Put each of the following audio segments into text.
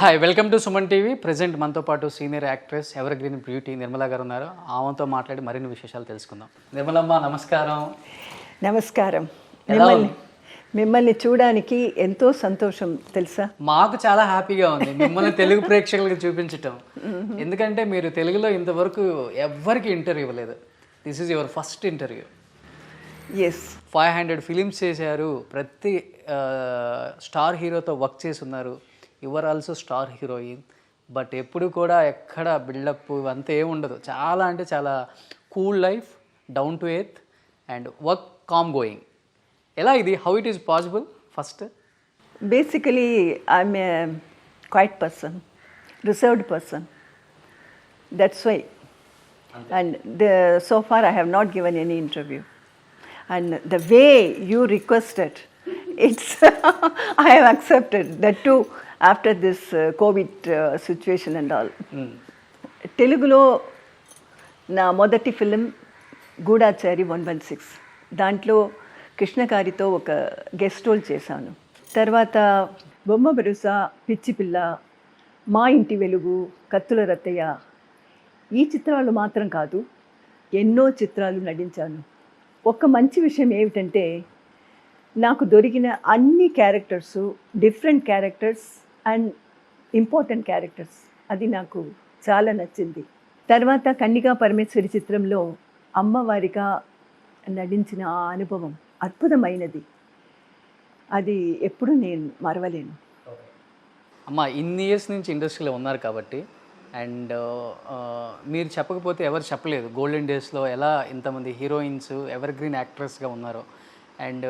Hi welcome to Suman TV. Present మనతో పాటు senior actress ever green beauty Nirmala గారు ఉన్నారు. ఆమెతో మాట్లాడి మరిన్ని విశేషాలు తెలుసుకుందాం. నిర్మలమ్మ నమస్కారం. నమస్కారం. ఎలా మిమ్మల్ని ఉంది? మిమ్మల్ని చూడడానికి ఎంతో సంతోషం తెలుసా. మాకు చాలా హ్యాపీగా ఉంది మిమ్మల్ని తెలుగు ప్రేక్షకులకు చూపించటం. ఎందుకంటే మీరు తెలుగులో ఇంతవరకు ఎవ్వరికి ఇంటర్వ్యూ ఇవ్వలేదు. This is your first interview. Yes, 500 films చేశారు. ప్రతి స్టార్ హీరోతో వర్క్ చేసి ఉన్నారు. Your also star heroine. But ఎప్పుడు కూడా ఎక్కడ బిల్డప్ ఇవంతా ఏమి ఉండదు. చాలా అంటే చాలా cool life, down to earth and work calm going. ఎలా ఇది, how it is possible? First basically I'm a quiet person, reserved person. That's why. And so far I have not given any interview. And the way you requested, it's I have accepted that too after this COVID situation and all. తెలుగులో నా మొదటి film గూఢాచారి 116. దాంట్లో కృష్ణ గారితో ఒక guest role చేశాను. తర్వాత బొమ్మ బరుసా, పిచ్చి పిల్ల, మా ఇంటి వెలుగు, కత్తుల రత్తయ్య, ఈ చిత్రాలు మాత్రం కాదు ఎన్నో చిత్రాలు నటించాను. ఒక మంచి విషయం ఏమిటంటే నాకు దొరికిన అన్ని characters different characters and important characters. అది నాకు చాలా నచ్చింది. తర్వాత కన్నికా పరమేశ్వరి చిత్రంలో అమ్మవారిగా నటించిన ఆ అనుభవం అద్భుతమైనది. అది ఎప్పుడూ నేను మరవలేను. అమ్మ ఇన్ని ఇయర్స్ నుంచి ఇండస్ట్రీలో ఉన్నారు కాబట్టి, అండ్ మీరు చెప్పకపోతే ఎవరు చెప్పలేదు గోల్డెన్ డేస్లో ఎలా ఇంతమంది హీరోయిన్స్ ఎవర్ గ్రీన్ యాక్ట్రెస్గా ఉన్నారో. అండ్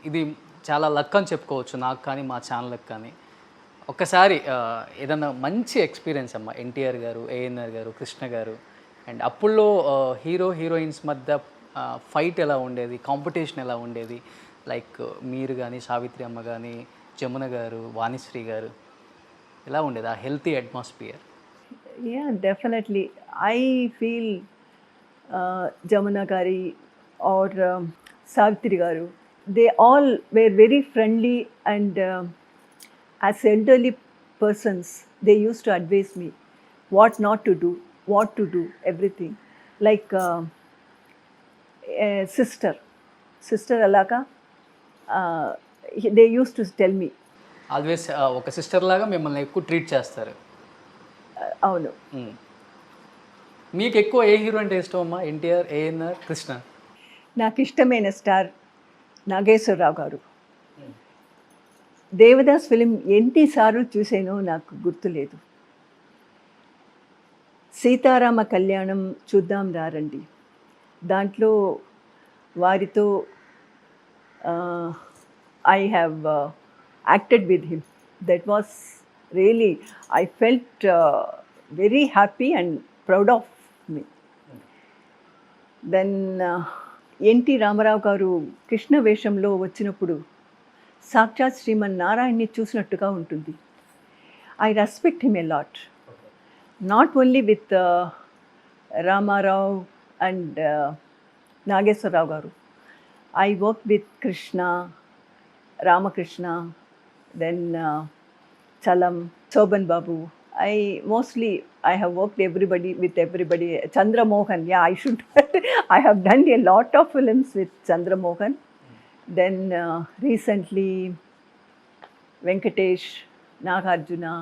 ఇది చాలా లక్ అని చెప్పుకోవచ్చు నాకు కానీ మా ఛానల్కి కానీ. ఒక్కసారి ఏదన్నా మంచి ఎక్స్పీరియన్స్ అమ్మ, ఎన్టీఆర్ గారు, ఏఎన్ఆర్ గారు, కృష్ణ గారు, అండ్ అప్పుల్లో హీరో హీరోయిన్స్ మధ్య ఫైట్ ఎలా ఉండేది, కాంపిటీషన్ ఎలా ఉండేది, లైక్ మీరు కానీ, సావిత్రి అమ్మ కానీ, జమున గారు, వాణిశ్రీ గారు, ఎలా ఉండేది ఆ healthy atmosphere? Yeah, definitely. I feel Jamuna Gari or Savitri Garu, they all were very friendly and as elderly persons, they used to advise me what not to do, what to do, everything. Like sister Alaka, they used to tell me. Always ఒక sister లాగా మిమ్మల్ని ఎక్కువ treat చేస్తారు. అవును. మీకు ఎక్కువ ఏ hero అంటే ఇష్టం అమ్మా? ఎన్టీఆర్, ఏఎన్ఆర్, కృష్ణ? నాకు ఇష్టమైన స్టార్ నాగేశ్వరరావు గారు. దేవదాస్ ఫిలిం ఎన్నిసార్లు చూసానో నాకు గుర్తులేదు. సీతారామ కళ్యాణం చూద్దాం రారండి, దాంట్లో వారితో I have acted with him. That was really, I felt very happy and proud of me. Then NT Rama Rao garu Krishna వేషంలో వచ్చినప్పుడు సాక్షాత్ శ్రీమన్ నారాయణ్ని చూసినట్టుగా ఉంటుంది. I respect him a lot, not only with Rama Rao and Nageswara Rao garu. I work with Krishna, Ramakrishna, then Chalam, Choban Babu. I have worked with everybody. Chandra Mohan, yeah, I have done a lot of films with Chandra Mohan. Then recently, Venkatesh, Nagarjuna.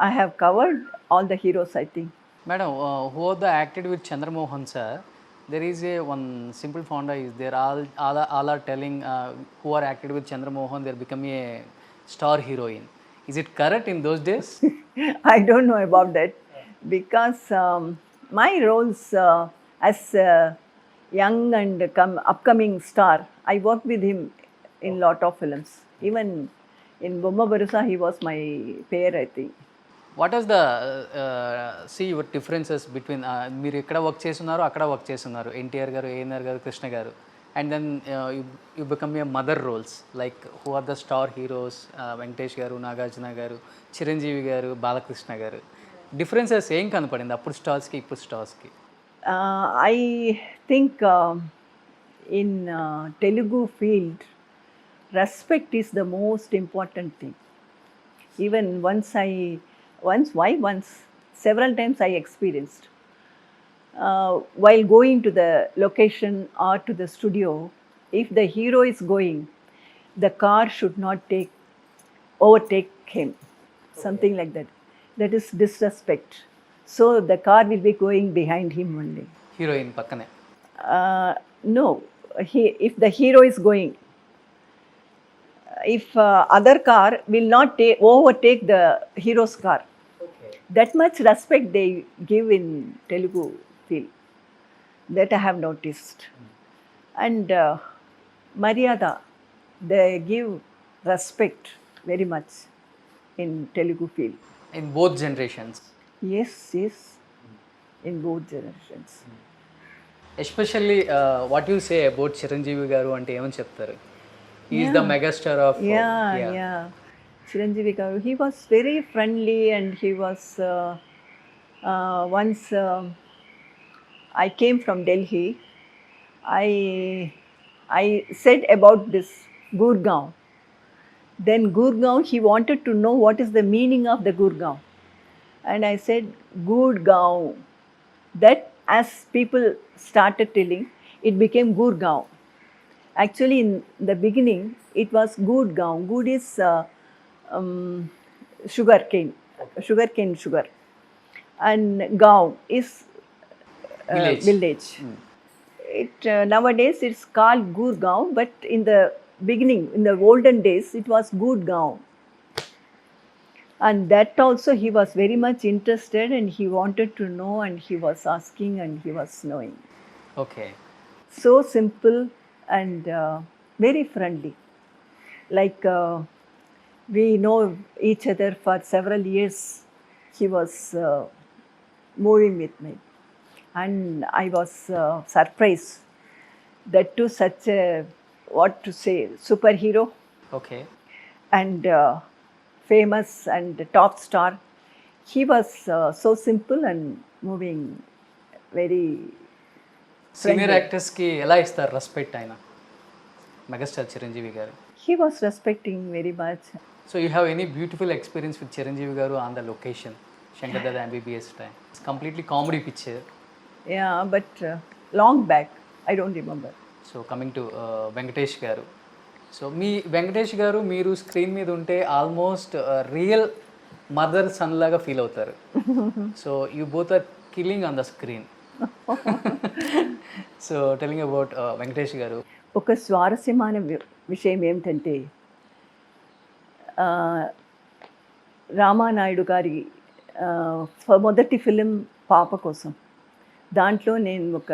I have covered all the heroes, I think. Madam, who are the acted with Chandra Mohan sir? There is one simple fonda is there. All are telling who are acted with Chandra Mohan, they become a star heroine. Is it correct in those days? I don't know about that because my roles as a young and upcoming star, I worked with him in lot of films. Even in Bomma Barusa, he was my pair, I think. What is the see your differences between మీరు ఎక్కడ work చేస్తున్నారు, అక్కడ work చేస్తున్నారు, ఎన్టీఆర్ గారు, ఏఎన్ఆర్ గారు, కృష్ణ గారు, and then you become a mother roles, like who are the star heroes, Venkatesh గారు, నాగార్జున గారు, చిరంజీవి గారు, బాలకృష్ణ గారు. డిఫరెన్సెస్ ఏం కనపడింది అప్పుడు స్టార్స్కి ఇప్పుడు స్టార్స్కి? I think in Telugu field respect is the most important thing. Even once I Once, why once? Several times I experienced. While going to the location or to the studio, if the hero is going, the car should not overtake him, something like that. That is disrespect. So the car will be going behind him only. Heroine పక్కనే. No, if the hero is going, if other car will not overtake the hero's car, that much respect they give in Telugu film. That I have noticed. And Maryada, they give respect very much in Telugu film. In both generations. Yes, yes, in both generations. Especially what you say about Chiranjeevi గారు అంటే ఏమని చెప్తారు? Is the megastar of. Yeah. Chiranjeevi Garu, he was very friendly, and he was once I came from Delhi. I said about this Gurgaon. Then Gurgaon, he wanted to know what is the meaning of the Gurgaon. And I said, Gurgaon. That as people started telling, it became Gurgaon. Actually, in the beginning, it was Gurgaon. Good is sugarcane, sugar. And Gaon is village. It nowadays it's called Gurgaon, but in the beginning, in the olden days, it was Gurgaon. And that also he was very much interested, and he wanted to know, and he was asking, and he was knowing. Okay. So simple and very friendly. Like we know each other for several years. He was moving with me, and I was surprised that to such a, what to say, superhero okay. and famous and top star. He was so simple and moving very senior యాక్టర్స్కి ఎలా ఇస్తారు respect ఆయన megastar Chiranjeevi గారు? he was respecting very much. So you have any beautiful experience with Chiranjeevi garu on the location Shankar Dada MBBS time? It's completely comedy picture. Yeah, but long back, I don't remember. So coming to Venkatesh garu. So మీ వెంకటేష్ గారు మీరు screen మీద ఉంటే almost real mother son లాగా feel అవుతారు. So you both are killing on the screen. So telling about Venkatesh garu. ఒక స్వారస్యమైన విషయం ఏమిటంటే రామానాయుడు గారి మొదటి ఫిలిం పాప కోసం, దాంట్లో నేను ఒక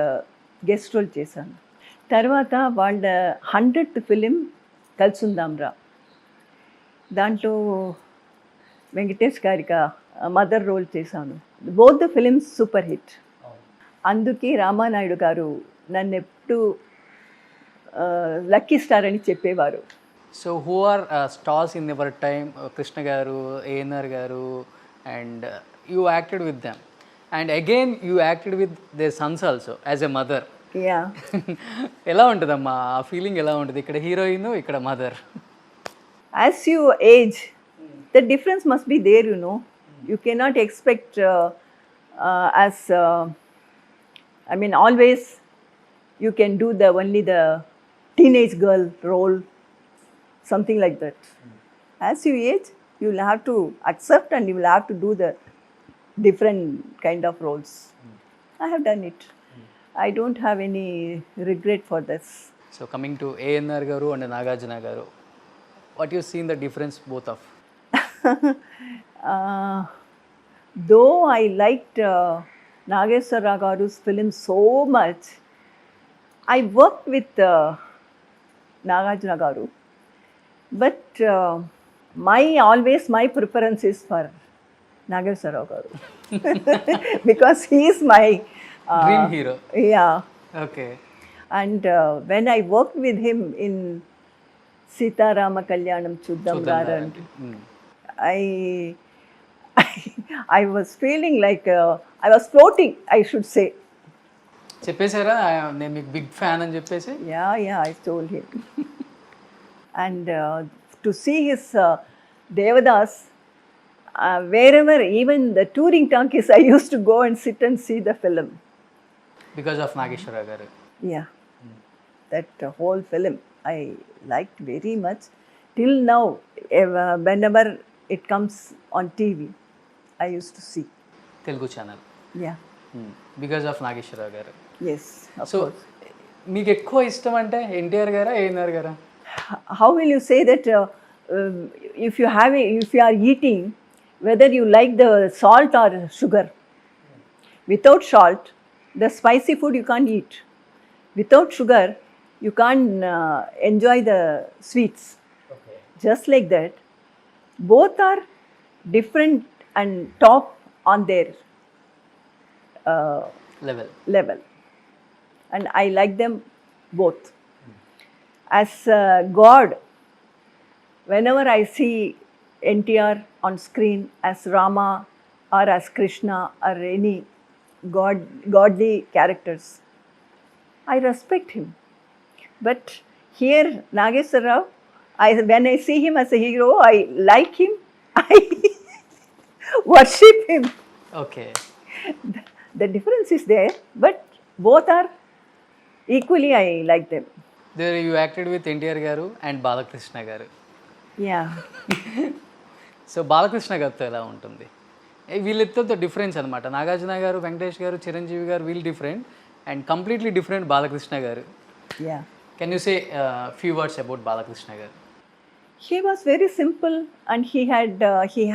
గెస్ట్ రోల్ చేశాను. తర్వాత వాళ్ళ 100th ఫిలిం కలుసుందాంరా, దాంట్లో వెంకటేష్ గారికి మదర్ రోల్ చేశాను. Both the films super hit. అందుకే రామానాయుడు గారు నన్ను ఎప్పుడు లక్కీ స్టార్ అని చెప్పేవారు. So who are stars in your time? Krishna garu, ANR garu, and you acted with them, and again you acted with their sons also as a mother. Yeah. ఎలా ఉంటుందమ్మా ఆ feeling? ఎలా ఉంటుంది ఇక్కడ హీరోయిన్, ఇక్కడ mother? As you age, the difference must be there, you know. You cannot expect I mean, always you can do only the teenage girl role, something like that. As you age, you will have to accept, and you will have to do the different kind of roles. I have done it. I don't have any regret for this. So coming to ANR garu and Nagarjuna గారు, what you seen the difference both of? Though I liked Nageswara Garu's film so much, I worked with Nagarjuna Garu, but my preference is for Nageswara Garu because he is my dream hero. yeah. Okay. And when I worked with him in Sita Rama Kalyanam Chuddam Raran, I was feeling like I was floating, I should say. చెప్పేశారా నేను మీకు big fan అని చెప్పేసి? Yeah, I told him. And to see his Devadas, wherever, even the touring talkies, I used to go and sit and see the film. Because of Nageswara Rao garu. Yeah, that whole film I liked very much. Till now, whenever it comes on TV, I used to see. Telugu channel. Yeah, because of Nageswara Rao garu. yes, of so course. మీకు ఎక్కువ ఇష్టం అంటే ఎన్టీఆర్ గారా ఏఎన్ఆర్ గారా? How will you say that if you are eating, whether you like the salt or sugar? Without salt, the spicy food you can't eat. Without sugar, you can't enjoy the sweets. Just like that, both are different and top on their level, and I like them both. As God, whenever I see NTR on screen as Rama or as Krishna or any godly characters, I respect him. But here, Nageshwar Rao, when I see him as a hero, I like him, I worship him. Okay. The difference is there, but both are equally, I like them. There you acted with NTR garu and Balakrishna గారు. Yeah. So Balakrishna గారితో ఎలా ఉంటుంది? వీళ్ళిద్దరితో difference అనమాట. నాగార్జున గారు, వెంకటేష్ గారు, చిరంజీవి గారు వీళ్ళు different and completely different Balakrishna గారు. Yeah. Can you say few words about Balakrishna గారు? He was very simple, and he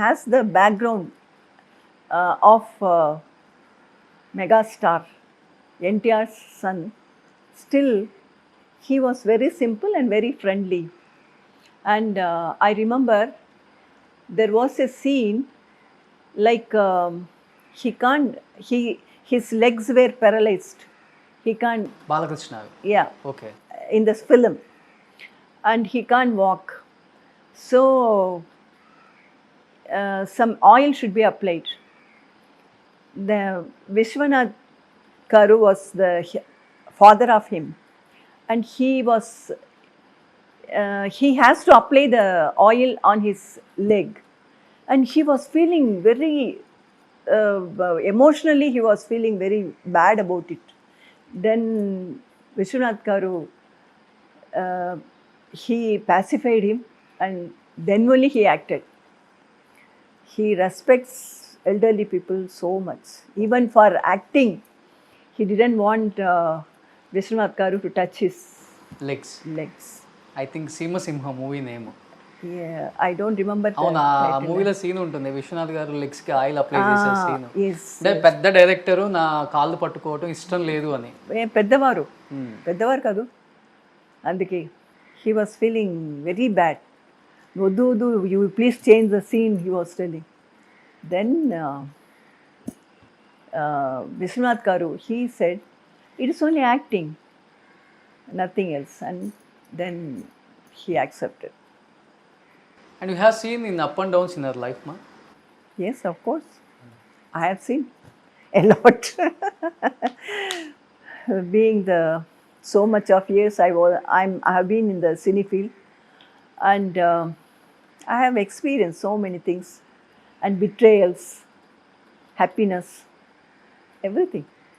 has the background of megastar NTR's son. Still, he was very simple and very friendly. And I remember there was a scene like his legs were paralyzed. He can't. Balakrishna. Yeah. Okay. In this film, and he can't walk. So some oil should be applied. The Vishwanath Karu was the father of him, and he has to apply the oil on his leg, and he was feeling very emotionally, he was feeling very bad about it. Then Vishwanath Karu, he pacified him, and then only he acted. He respects elderly people so much. Even for acting, he didn't want Vishwanath Karu to touch his legs. I think Seemasimha movie name. Yeah, I don't remember. అవును, ఆ మూవీలో scene ఉంటుంది విశ్వనాథ్ గారు legs కి oil apply చేసే scene. Yes. అంటే పెద్ద director నా కాళ్ళు పట్టుకోవటం ఇష్టం లేదు అని. పెద్దవారు కాదు, అందుకే he was feeling very bad. వద్దు, you please change the scene, he was telling. Then Vishwanath Karu, he said, it is only acting, nothing else, and then he accepted. And you have seen in up and downs in your life, ma? Yes, of course. I have seen a lot. Being so much of years I have been in the cine field, and I have experienced so many things, and betrayals, happiness, everything.